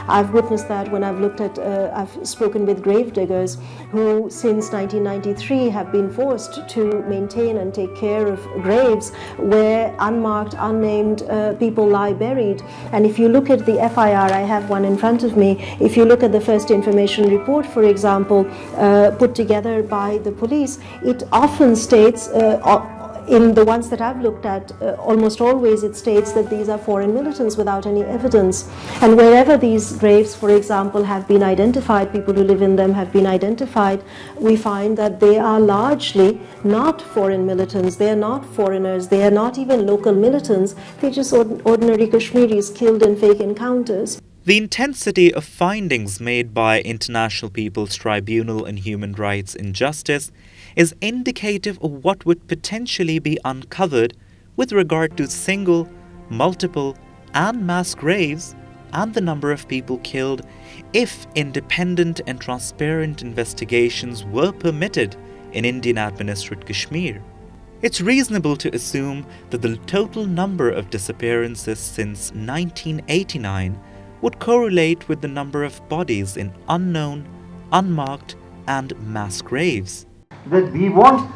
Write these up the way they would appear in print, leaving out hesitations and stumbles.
I've witnessed that when I've looked at, I've spoken with grave diggers who since 1993 have been forced to maintain and take care of graves where unmarked, unnamed people lie buried. And if you look at the FIR, I have one in front of me, if you look at the first information report, for example, put together by the police, it often states, in the ones that I've looked at, almost always it states that these are foreign militants without any evidence. And wherever these graves, for example, have been identified, people who live in them have been identified, we find that they are largely not foreign militants, they are not foreigners, they are not even local militants, they're just ordinary Kashmiris killed in fake encounters. The intensity of findings made by International People's Tribunal on Human Rights and Justice is indicative of what would potentially be uncovered with regard to single, multiple and mass graves and the number of people killed if independent and transparent investigations were permitted in Indian-administered Kashmir. It's reasonable to assume that the total number of disappearances since 1989 would correlate with the number of bodies in unknown, unmarked and mass graves. That we want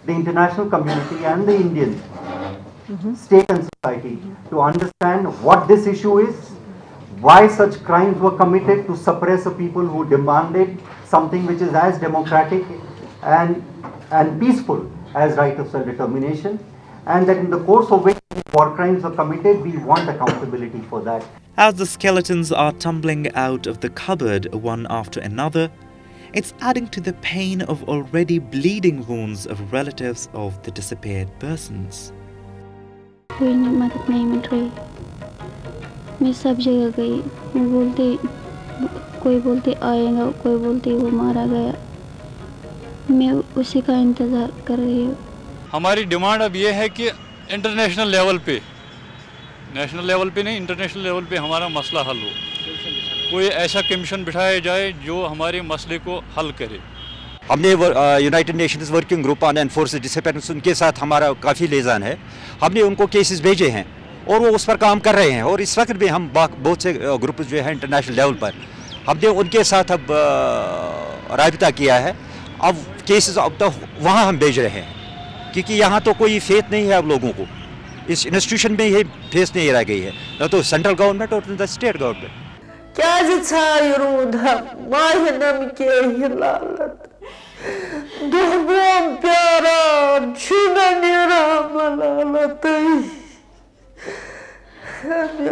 the international community and the Indian state and society to understand what this issue is, why such crimes were committed to suppress a people who demanded something which is as democratic and peaceful as right of self-determination, and that in the course of which war crimes were committed, we want accountability for that. As the skeletons are tumbling out of the cupboard one after another, it's adding to the pain of already bleeding wounds of relatives of the disappeared persons. कोई मदद नहीं मिल रही, मैं सब जगह गई, मैं बोलते, कोई बोलते आएगा, कोई बोलते वो मारा गया, मैं उसी का इंतज़ार कर रही हूँ। हमारी डिमांड अब ये है कि इंटरनेशनल लेवल पे, नेशनल लेवल पे नहीं, इंटरनेशनल लेवल पे हमारा मसला हल हो। कोई ऐसा कमीशन बिठाया जाए जो हमारे मसले को हल करे। हमने United Nations working group on enforced disappearance, उनके साथ हमारा काफ़ी लिएज़ान है। हमने उनको केसेस भेजे हैं और वो उस पर काम कर रहे हैं, और इस वक्त भी हम बहुत से ग्रुप जो है इंटरनेशनल लेवल पर हमने उनके साथ अब राबिता किया है। अब केसेस अब तो वहाँ हम भेज रहे हैं, क्योंकि यहाँ तो कोई फेथ नहीं है अब लोगों को, इस इंस्टीट्यूशन में ये फेस नहीं रह गई है, न तो सेंट्रल गवर्नमेंट और न स्टेट गवर्नमेंट। Я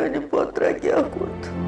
не потрагиваю.